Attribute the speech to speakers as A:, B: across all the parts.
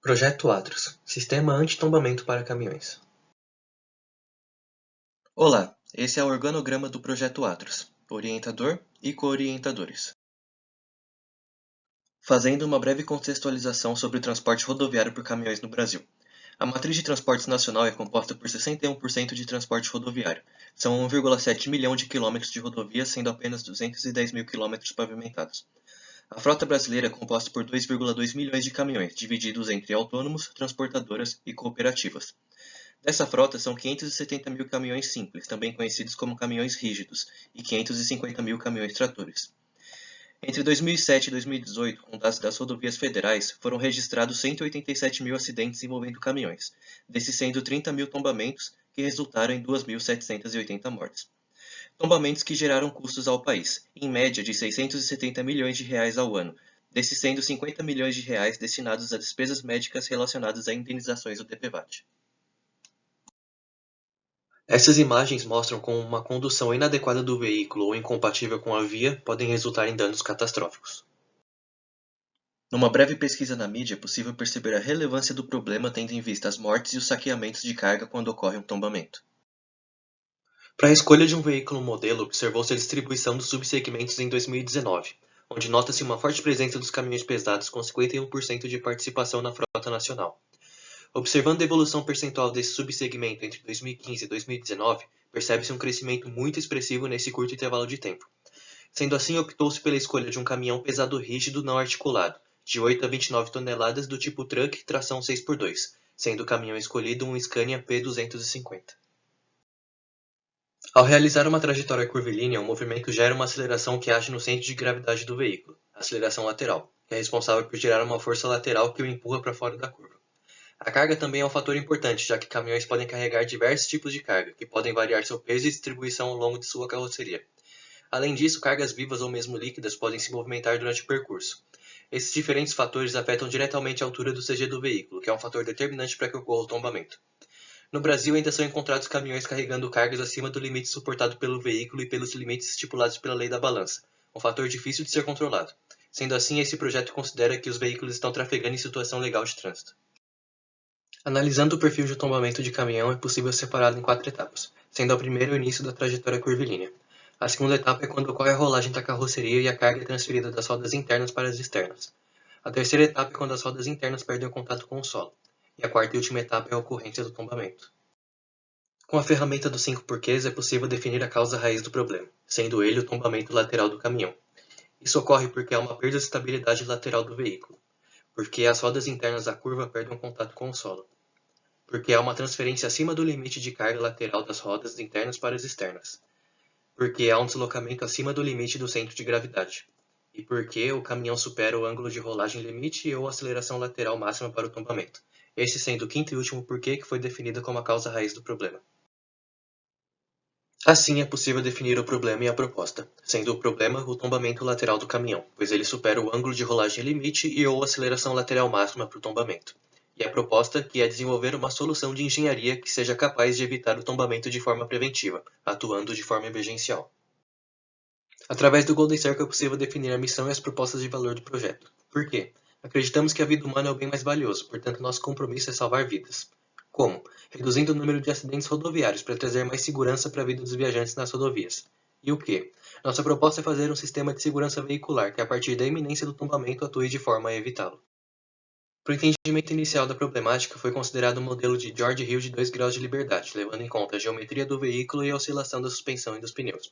A: Projeto Atros, Sistema Antitombamento para Caminhões.
B: Olá, esse é o organograma do Projeto Atros, orientador e co-orientadores. Fazendo uma breve contextualização sobre o transporte rodoviário por caminhões no Brasil. A matriz de transportes nacional é composta por 61% de transporte rodoviário. São 1,7 milhão de quilômetros de rodovias, sendo apenas 210 mil quilômetros pavimentados. A frota brasileira é composta por 2,2 milhões de caminhões, divididos entre autônomos, transportadoras e cooperativas. Dessa frota são 570 mil caminhões simples, também conhecidos como caminhões rígidos, e 550 mil caminhões tratores. Entre 2007 e 2018, com dados das rodovias federais, foram registrados 187 mil acidentes envolvendo caminhões, desses sendo 30 mil tombamentos, que resultaram em 2.780 mortes. Tombamentos que geraram custos ao país, em média de 670 milhões de reais ao ano, desses sendo 50 milhões de reais destinados a despesas médicas relacionadas a indenizações do DPVAT.
A: Essas imagens mostram como uma condução inadequada do veículo ou incompatível com a via podem resultar em danos catastróficos.
B: Numa breve pesquisa na mídia é possível perceber a relevância do problema tendo em vista as mortes e os saqueamentos de carga quando ocorre um tombamento.
A: Para a escolha de um veículo modelo, observou-se a distribuição dos subsegmentos em 2019, onde nota-se uma forte presença dos caminhões pesados com 51% de participação na frota nacional. Observando a evolução percentual desse subsegmento entre 2015 e 2019, percebe-se um crescimento muito expressivo nesse curto intervalo de tempo. Sendo assim, optou-se pela escolha de um caminhão pesado rígido não articulado, de 8 a 29 toneladas do tipo truck tração 6x2, sendo o caminhão escolhido um Scania P250. Ao realizar uma trajetória curvilínea, o movimento gera uma aceleração que age no centro de gravidade do veículo, a aceleração lateral, que é responsável por gerar uma força lateral que o empurra para fora da curva. A carga também é um fator importante, já que caminhões podem carregar diversos tipos de carga, que podem variar seu peso e distribuição ao longo de sua carroceria. Além disso, cargas vivas ou mesmo líquidas podem se movimentar durante o percurso. Esses diferentes fatores afetam diretamente a altura do CG do veículo, que é um fator determinante para que ocorra o tombamento. No Brasil, ainda são encontrados caminhões carregando cargas acima do limite suportado pelo veículo e pelos limites estipulados pela lei da balança, um fator difícil de ser controlado. Sendo assim, esse projeto considera que os veículos estão trafegando em situação legal de trânsito. Analisando o perfil de tombamento de caminhão, é possível separá-lo em 4 etapas, sendo a primeira o início da trajetória curvilínea. A segunda etapa é quando ocorre a rolagem da carroceria e a carga é transferida das rodas internas para as externas. A terceira etapa é quando as rodas internas perdem o contato com o solo. E a quarta e última etapa é a ocorrência do tombamento. Com a ferramenta dos 5 porquês é possível definir a causa raiz do problema, sendo ele o tombamento lateral do caminhão. Isso ocorre porque há uma perda de estabilidade lateral do veículo, porque as rodas internas da curva perdem o contato com o solo, porque há uma transferência acima do limite de carga lateral das rodas internas para as externas, porque há um deslocamento acima do limite do centro de gravidade, e porque o caminhão supera o ângulo de rolagem limite ou aceleração lateral máxima para o tombamento, esse sendo o quinto e último porquê que foi definido como a causa raiz do problema. Assim, é possível definir o problema e a proposta, sendo o problema o tombamento lateral do caminhão, pois ele supera o ângulo de rolagem limite e ou aceleração lateral máxima para o tombamento. E a proposta, que é desenvolver uma solução de engenharia que seja capaz de evitar o tombamento de forma preventiva, atuando de forma emergencial. Através do Golden Circle é possível definir a missão e as propostas de valor do projeto. Por quê? Acreditamos que a vida humana é o bem mais valioso, portanto nosso compromisso é salvar vidas. Como? Reduzindo o número de acidentes rodoviários para trazer mais segurança para a vida dos viajantes nas rodovias. E o quê? Nossa proposta é fazer um sistema de segurança veicular que, a partir da iminência do tombamento, atue de forma a evitá-lo. Para o entendimento inicial da problemática, foi considerado o modelo de George Hill de 2 graus de liberdade, levando em conta a geometria do veículo e a oscilação da suspensão e dos pneus.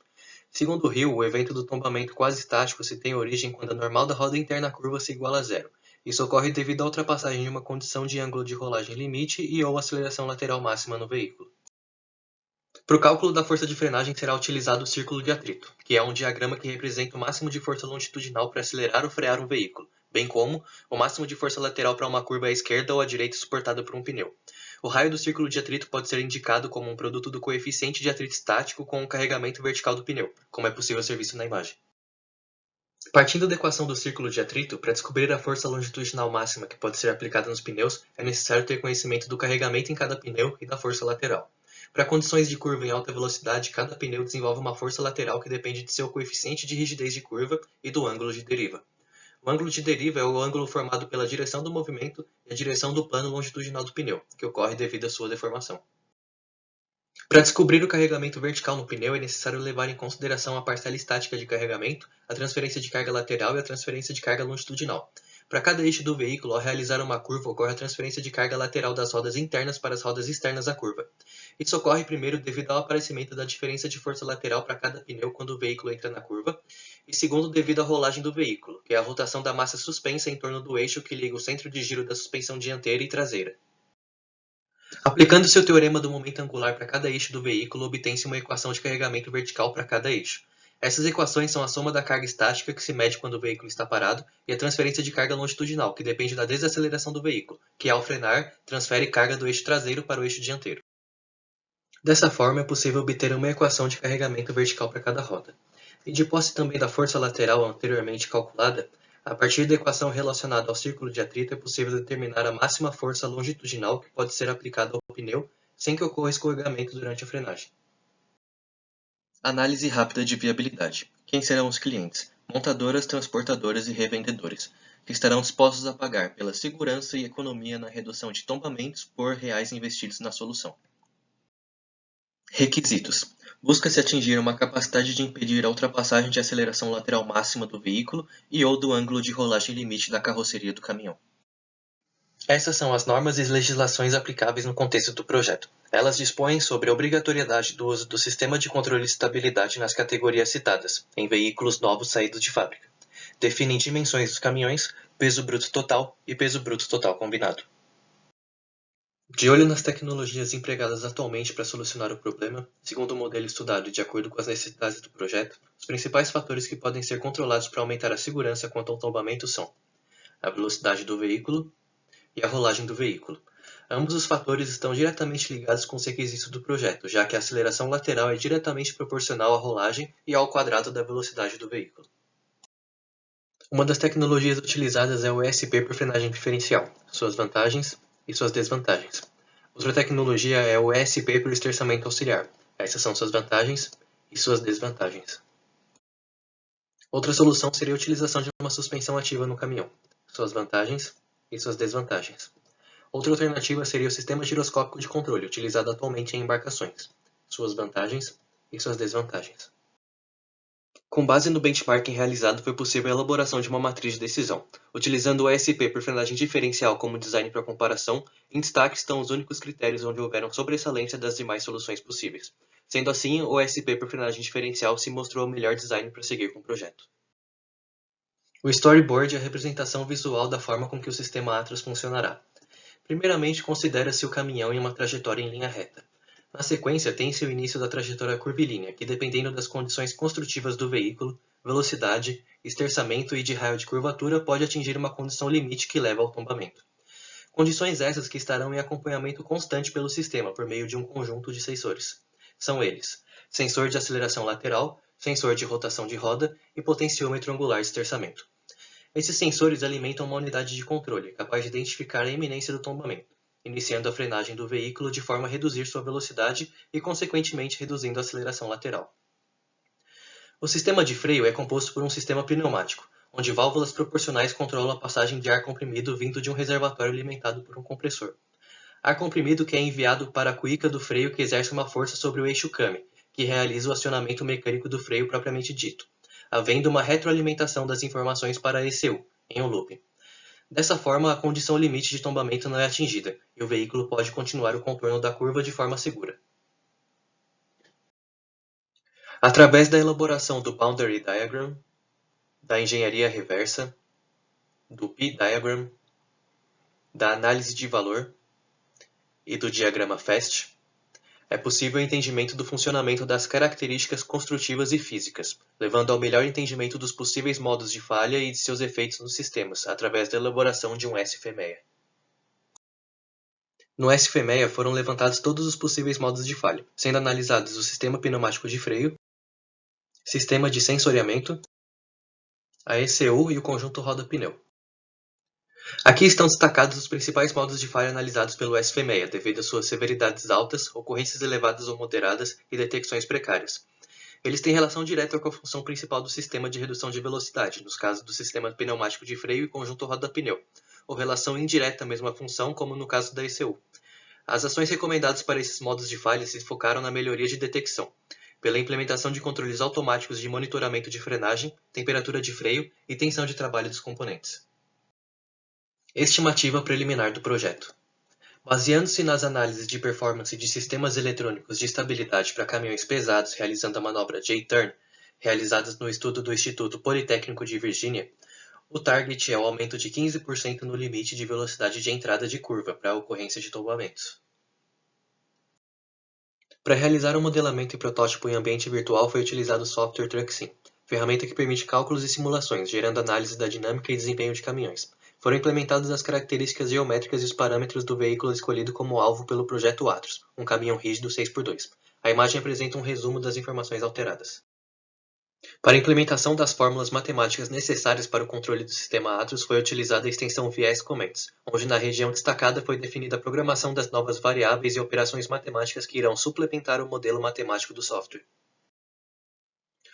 A: Segundo Hill, o evento do tombamento quase estático se tem origem quando a normal da roda interna curva se iguala a zero. Isso ocorre devido à ultrapassagem de uma condição de ângulo de rolagem limite e ou aceleração lateral máxima no veículo. Para o cálculo da força de frenagem será utilizado o círculo de atrito, que é um diagrama que representa o máximo de força longitudinal para acelerar ou frear um veículo, bem como o máximo de força lateral para uma curva à esquerda ou à direita suportada por um pneu. O raio do círculo de atrito pode ser indicado como um produto do coeficiente de atrito estático com o carregamento vertical do pneu, como é possível ser visto na imagem. Partindo da equação do círculo de atrito, para descobrir a força longitudinal máxima que pode ser aplicada nos pneus, é necessário ter conhecimento do carregamento em cada pneu e da força lateral. Para condições de curva em alta velocidade, cada pneu desenvolve uma força lateral que depende de seu coeficiente de rigidez de curva e do ângulo de deriva. O ângulo de deriva é o ângulo formado pela direção do movimento e a direção do plano longitudinal do pneu, que ocorre devido à sua deformação. Para descobrir o carregamento vertical no pneu, é necessário levar em consideração a parcela estática de carregamento, a transferência de carga lateral e a transferência de carga longitudinal. Para cada eixo do veículo, ao realizar uma curva, ocorre a transferência de carga lateral das rodas internas para as rodas externas da curva. Isso ocorre primeiro devido ao aparecimento da diferença de força lateral para cada pneu quando o veículo entra na curva, e segundo devido à rolagem do veículo, que é a rotação da massa suspensa em torno do eixo que liga o centro de giro da suspensão dianteira e traseira. Aplicando-se o teorema do momento angular para cada eixo do veículo, obtém-se uma equação de carregamento vertical para cada eixo. Essas equações são a soma da carga estática, que se mede quando o veículo está parado, e a transferência de carga longitudinal, que depende da desaceleração do veículo, que ao frenar, transfere carga do eixo traseiro para o eixo dianteiro. Dessa forma, é possível obter uma equação de carregamento vertical para cada roda. E de posse também da força lateral anteriormente calculada, a partir da equação relacionada ao círculo de atrito é possível determinar a máxima força longitudinal que pode ser aplicada ao pneu sem que ocorra escorregamento durante a frenagem.
B: Análise rápida de viabilidade. Quem serão os clientes? Montadoras, transportadoras e revendedores, que estarão dispostos a pagar pela segurança e economia na redução de tombamentos por reais investidos na solução. Requisitos. Busca-se atingir uma capacidade de impedir a ultrapassagem de aceleração lateral máxima do veículo e ou do ângulo de rolagem limite da carroceria do caminhão.
A: Essas são as normas e legislações aplicáveis no contexto do projeto. Elas dispõem sobre a obrigatoriedade do uso do sistema de controle de estabilidade nas categorias citadas, em veículos novos saídos de fábrica. Definem dimensões dos caminhões, peso bruto total e peso bruto total combinado. De olho nas tecnologias empregadas atualmente para solucionar o problema, segundo o modelo estudado e de acordo com as necessidades do projeto, os principais fatores que podem ser controlados para aumentar a segurança quanto ao tombamento são a velocidade do veículo e a rolagem do veículo. Ambos os fatores estão diretamente ligados com os requisitos do projeto, já que a aceleração lateral é diretamente proporcional à rolagem e ao quadrado da velocidade do veículo. Uma das tecnologias utilizadas é o ESP por frenagem diferencial, suas vantagens e suas desvantagens. Outra tecnologia é o ESP por esterçamento auxiliar. Essas são suas vantagens e suas desvantagens. Outra solução seria a utilização de uma suspensão ativa no caminhão, suas vantagens e suas desvantagens. Outra alternativa seria o sistema giroscópico de controle, utilizado atualmente em embarcações, suas vantagens e suas desvantagens. Com base no benchmarking realizado, foi possível a elaboração de uma matriz de decisão. Utilizando o ESP por frenagem diferencial como design para comparação, em destaque estão os únicos critérios onde houveram sobressalência das demais soluções possíveis. Sendo assim, o ESP por frenagem diferencial se mostrou o melhor design para seguir com o projeto. O storyboard é a representação visual da forma com que o sistema Atlas funcionará. Primeiramente, considera-se o caminhão em uma trajetória em linha reta. Na sequência, tem-se o início da trajetória curvilínea, que dependendo das condições construtivas do veículo, velocidade, esterçamento e de raio de curvatura pode atingir uma condição limite que leva ao tombamento. Condições essas que estarão em acompanhamento constante pelo sistema por meio de um conjunto de sensores. São eles: sensor de aceleração lateral, sensor de rotação de roda e potenciômetro angular de esterçamento. Esses sensores alimentam uma unidade de controle, capaz de identificar a iminência do tombamento, iniciando a frenagem do veículo de forma a reduzir sua velocidade e, consequentemente, reduzindo a aceleração lateral. O sistema de freio é composto por um sistema pneumático, onde válvulas proporcionais controlam a passagem de ar comprimido vindo de um reservatório alimentado por um compressor. Ar comprimido que é enviado para a cuíca do freio que exerce uma força sobre o eixo came, que realiza o acionamento mecânico do freio propriamente dito, havendo uma retroalimentação das informações para a ECU, em um loop. Dessa forma, a condição limite de tombamento não é atingida, e o veículo pode continuar o contorno da curva de forma segura. Através da elaboração do Boundary Diagram, da engenharia reversa, do P-Diagram, da análise de valor e do diagrama FAST, é possível o entendimento do funcionamento das características construtivas e físicas, levando ao melhor entendimento dos possíveis modos de falha e de seus efeitos nos sistemas, através da elaboração de um SFMEA. No SFMEA foram levantados todos os possíveis modos de falha, sendo analisados o sistema pneumático de freio, sistema de sensoriamento, a ECU e o conjunto roda-pneu. Aqui estão destacados os principais modos de falha analisados pelo SFMEA, devido às suas severidades altas, ocorrências elevadas ou moderadas e detecções precárias. Eles têm relação direta com a função principal do sistema de redução de velocidade, nos casos do sistema pneumático de freio e conjunto roda-pneu, ou relação indireta à mesma função, como no caso da ECU. As ações recomendadas para esses modos de falha se focaram na melhoria de detecção, pela implementação de controles automáticos de monitoramento de frenagem, temperatura de freio e tensão de trabalho dos componentes. Estimativa preliminar do projeto. Baseando-se nas análises de performance de sistemas eletrônicos de estabilidade para caminhões pesados realizando a manobra J-turn, realizadas no estudo do Instituto Politécnico de Virgínia, o target é o aumento de 15% no limite de velocidade de entrada de curva para a ocorrência de tombamentos. Para realizar o modelamento e protótipo em ambiente virtual foi utilizado o software TruckSim, ferramenta que permite cálculos e simulações, gerando análise da dinâmica e desempenho de caminhões. Foram implementadas as características geométricas e os parâmetros do veículo escolhido como alvo pelo projeto Atros, um caminhão rígido 6x2. A imagem apresenta um resumo das informações alteradas. Para a implementação das fórmulas matemáticas necessárias para o controle do sistema Atros foi utilizada a extensão VS Commands, onde na região destacada foi definida a programação das novas variáveis e operações matemáticas que irão suplementar o modelo matemático do software.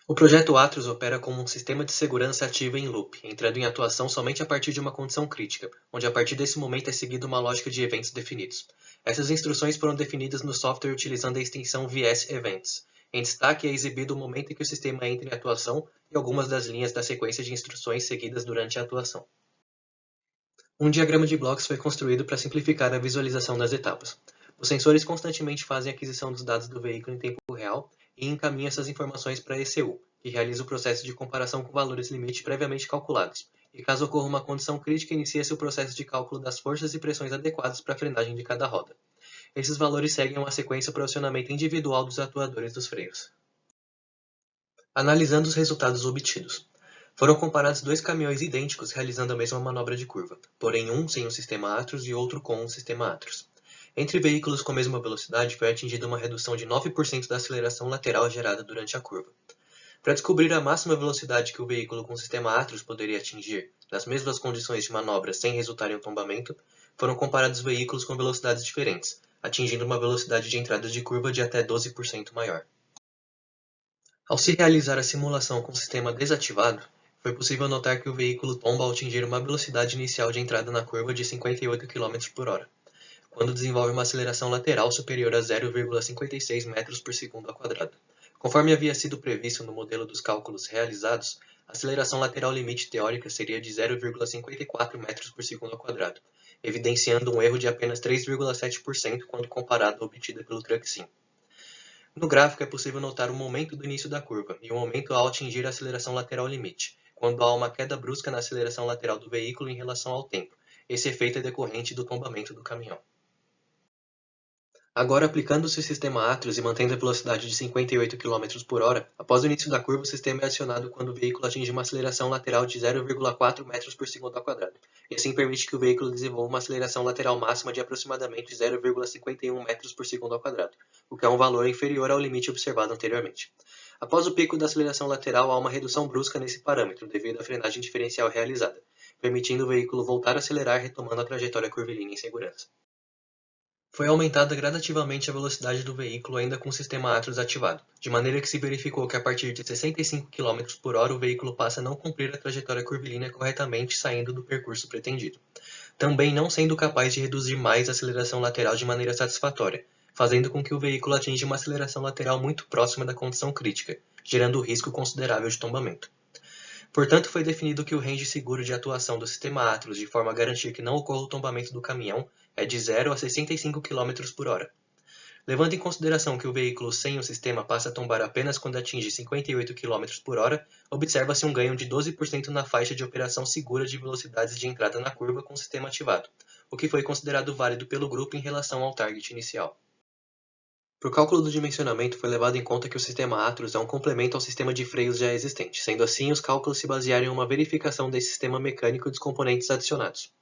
A: O projeto Atros opera como um sistema de segurança ativa em loop, entrando em atuação somente a partir de uma condição crítica, onde a partir desse momento é seguida uma lógica de eventos definidos. Essas instruções foram definidas no software utilizando a extensão VS Events. Em destaque é exibido o momento em que o sistema entra em atuação e algumas das linhas da sequência de instruções seguidas durante a atuação. Um diagrama de blocos foi construído para simplificar a visualização das etapas. Os sensores constantemente fazem a aquisição dos dados do veículo em tempo real e encaminham essas informações para a ECU, que realiza o processo de comparação com valores limite previamente calculados, e caso ocorra uma condição crítica, inicia-se o processo de cálculo das forças e pressões adequadas para a frenagem de cada roda. Esses valores seguem uma sequência para o acionamento individual dos atuadores dos freios. Analisando os resultados obtidos. Foram comparados dois caminhões idênticos realizando a mesma manobra de curva, porém um sem o sistema Atros e outro com o sistema Atros. Entre veículos com a mesma velocidade foi atingida uma redução de 9% da aceleração lateral gerada durante a curva. Para descobrir a máxima velocidade que o veículo com o sistema Atros poderia atingir, nas mesmas condições de manobra sem resultar em um tombamento, foram comparados veículos com velocidades diferentes, atingindo uma velocidade de entrada de curva de até 12% maior. Ao se realizar a simulação com o sistema desativado, foi possível notar que o veículo tomba ao atingir uma velocidade inicial de entrada na curva de 58 km por hora, quando desenvolve uma aceleração lateral superior a 0,56 metros por segundo ao quadrado. Conforme havia sido previsto no modelo dos cálculos realizados, a aceleração lateral limite teórica seria de 0,54 metros por segundo ao quadrado, evidenciando um erro de apenas 3,7% quando comparado à obtida pelo TruckSim. No gráfico é possível notar o momento do início da curva e o momento ao atingir a aceleração lateral limite, quando há uma queda brusca na aceleração lateral do veículo em relação ao tempo. Esse efeito é decorrente do tombamento do caminhão. Agora, aplicando-se o sistema Atros e mantendo a velocidade de 58 km por hora, após o início da curva, o sistema é acionado quando o veículo atinge uma aceleração lateral de 0,4 metros por segundo ao quadrado, e assim permite que o veículo desenvolva uma aceleração lateral máxima de aproximadamente 0,51 metros por segundo ao quadrado, o que é um valor inferior ao limite observado anteriormente. Após o pico da aceleração lateral, há uma redução brusca nesse parâmetro devido à frenagem diferencial realizada, permitindo o veículo voltar a acelerar retomando a trajetória curvilínea em segurança. Foi aumentada gradativamente a velocidade do veículo ainda com o sistema Atros ativado, de maneira que se verificou que a partir de 65 km por hora o veículo passa a não cumprir a trajetória curvilínea corretamente saindo do percurso pretendido, também não sendo capaz de reduzir mais a aceleração lateral de maneira satisfatória, fazendo com que o veículo atinja uma aceleração lateral muito próxima da condição crítica, gerando risco considerável de tombamento. Portanto, foi definido que o range seguro de atuação do sistema Atros, de forma a garantir que não ocorra o tombamento do caminhão, é de 0 a 65 km por hora. Levando em consideração que o veículo sem o sistema passa a tombar apenas quando atinge 58 km por hora, observa-se um ganho de 12% na faixa de operação segura de velocidades de entrada na curva com o sistema ativado, o que foi considerado válido pelo grupo em relação ao target inicial. Para o cálculo do dimensionamento foi levado em conta que o sistema Atros é um complemento ao sistema de freios já existente, sendo assim os cálculos se basearam em uma verificação desse sistema mecânico e dos componentes adicionados.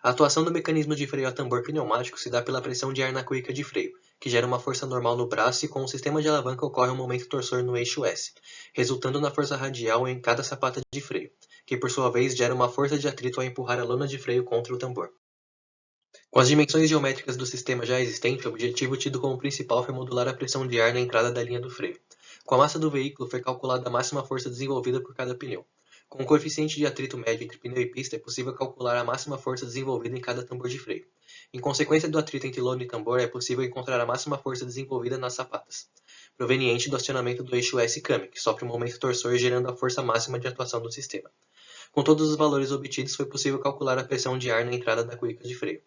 A: A atuação do mecanismo de freio a tambor pneumático se dá pela pressão de ar na cuíca de freio, que gera uma força normal no braço e com o sistema de alavanca ocorre um momento torsor no eixo S, resultando na força radial em cada sapata de freio, que por sua vez gera uma força de atrito ao empurrar a lona de freio contra o tambor. Com as dimensões geométricas do sistema já existente, o objetivo tido como principal foi modular a pressão de ar na entrada da linha do freio. Com a massa do veículo foi calculada a máxima força desenvolvida por cada pneu. Com o coeficiente de atrito médio entre pneu e pista, é possível calcular a máxima força desenvolvida em cada tambor de freio. Em consequência do atrito entre lona e tambor, é possível encontrar a máxima força desenvolvida nas sapatas, proveniente do acionamento do eixo S-Cam, que sofre um momento torsor gerando a força máxima de atuação do sistema. Com todos os valores obtidos, foi possível calcular a pressão de ar na entrada da cuíca de freio.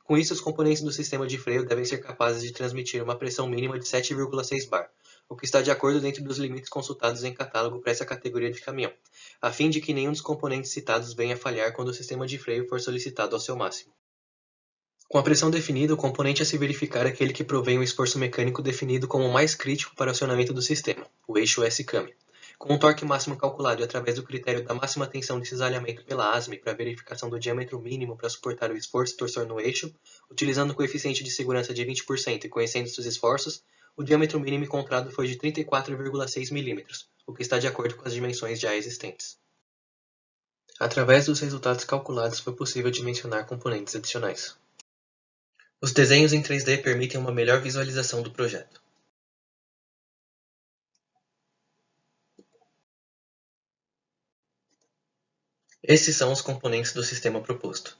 A: Com isso, os componentes do sistema de freio devem ser capazes de transmitir uma pressão mínima de 7,6 bar, o que está de acordo dentro dos limites consultados em catálogo para essa categoria de caminhão, a fim de que nenhum dos componentes citados venha a falhar quando o sistema de freio for solicitado ao seu máximo. Com a pressão definida, o componente a se verificar é aquele que provém o esforço mecânico definido como o mais crítico para o acionamento do sistema, o eixo S-Cam. Com o torque máximo calculado e através do critério da máxima tensão de cisalhamento pela ASME para a verificação do diâmetro mínimo para suportar o esforço torsor no eixo, utilizando o coeficiente de segurança de 20% e conhecendo seus esforços, o diâmetro mínimo encontrado foi de 34,6 mm, o que está de acordo com as dimensões já existentes. Através dos resultados calculados foi possível dimensionar componentes adicionais. Os desenhos em 3D permitem uma melhor visualização do projeto. Esses são os componentes do sistema proposto.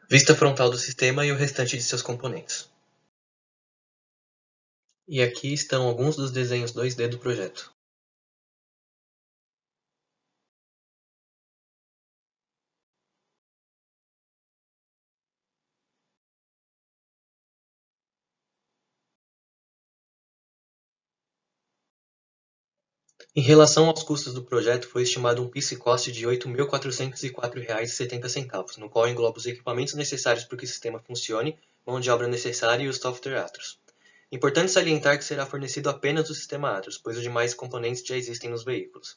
A: Vista frontal do sistema e o restante de seus componentes. E aqui estão alguns dos desenhos 2D do projeto. Em relação aos custos do projeto, foi estimado um PIS/COST de R$ 8.404,70, no qual engloba os equipamentos necessários para que o sistema funcione, mão de obra necessária e o software Atros. Importante salientar que será fornecido apenas o sistema Atros, pois os demais componentes já existem nos veículos.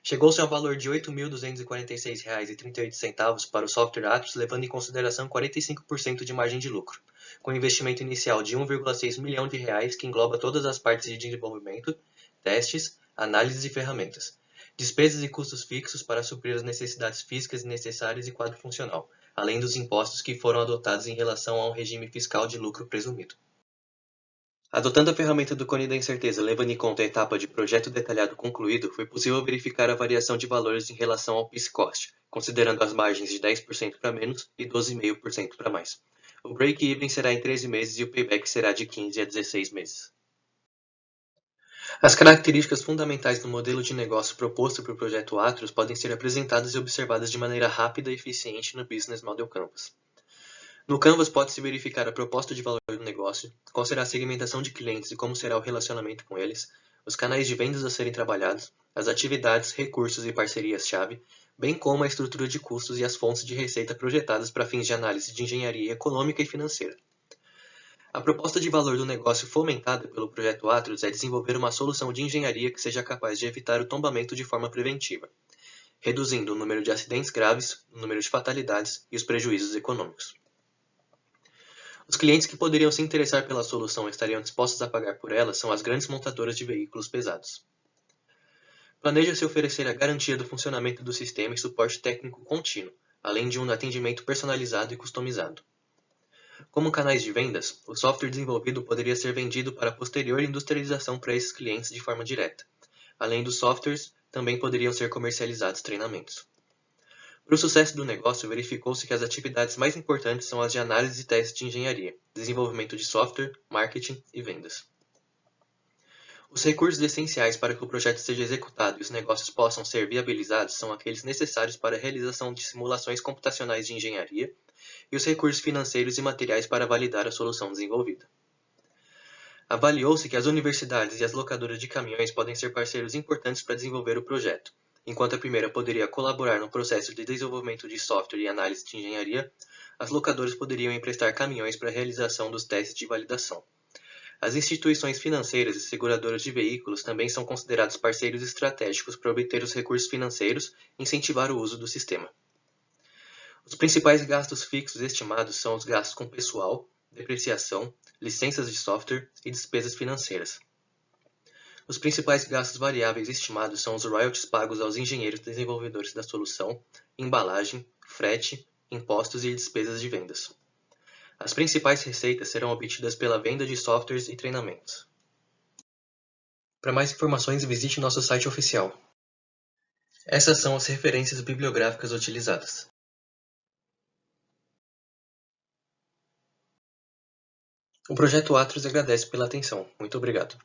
A: Chegou-se ao valor de R$ 8.246,38 para o software Atros, levando em consideração 45% de margem de lucro, com investimento inicial de R$ 1,6 milhão, que engloba todas as partes de desenvolvimento, testes, análises e ferramentas, despesas e custos fixos para suprir as necessidades físicas necessárias e quadro funcional, além dos impostos que foram adotados em relação a um regime fiscal de lucro presumido. Adotando a ferramenta do cone da incerteza, levando em conta a etapa de projeto detalhado concluído, foi possível verificar a variação de valores em relação ao PIS/COST, considerando as margens de 10% para menos e 12,5% para mais. O break-even será em 13 meses e o payback será de 15 a 16 meses. As características fundamentais do modelo de negócio proposto para o projeto Atros podem ser apresentadas e observadas de maneira rápida e eficiente no Business Model Canvas. No Canvas pode-se verificar a proposta de valor do negócio, qual será a segmentação de clientes e como será o relacionamento com eles, os canais de vendas a serem trabalhados, as atividades, recursos e parcerias-chave, bem como a estrutura de custos e as fontes de receita projetadas para fins de análise de engenharia econômica e financeira. A proposta de valor do negócio fomentada pelo projeto Atros é desenvolver uma solução de engenharia que seja capaz de evitar o tombamento de forma preventiva, reduzindo o número de acidentes graves, o número de fatalidades e os prejuízos econômicos. Os clientes que poderiam se interessar pela solução e estariam dispostos a pagar por ela são as grandes montadoras de veículos pesados. Planeja-se oferecer a garantia do funcionamento do sistema e suporte técnico contínuo, além de um atendimento personalizado e customizado. Como canais de vendas, o software desenvolvido poderia ser vendido para posterior industrialização para esses clientes de forma direta. Além dos softwares, também poderiam ser comercializados treinamentos. Para o sucesso do negócio, verificou-se que as atividades mais importantes são as de análise e teste de engenharia, desenvolvimento de software, marketing e vendas. Os recursos essenciais para que o projeto seja executado e os negócios possam ser viabilizados são aqueles necessários para a realização de simulações computacionais de engenharia e os recursos financeiros e materiais para validar a solução desenvolvida. Avaliou-se que as universidades e as locadoras de caminhões podem ser parceiros importantes para desenvolver o projeto. Enquanto a primeira poderia colaborar no processo de desenvolvimento de software e análise de engenharia, as locadoras poderiam emprestar caminhões para a realização dos testes de validação. As instituições financeiras e seguradoras de veículos também são considerados parceiros estratégicos para obter os recursos financeiros e incentivar o uso do sistema. Os principais gastos fixos estimados são os gastos com pessoal, depreciação, licenças de software e despesas financeiras. Os principais gastos variáveis estimados são os royalties pagos aos engenheiros desenvolvedores da solução, embalagem, frete, impostos e despesas de vendas. As principais receitas serão obtidas pela venda de softwares e treinamentos. Para mais informações, visite nosso site oficial. Essas são as referências bibliográficas utilizadas. O Projeto Atlas agradece pela atenção. Muito obrigado.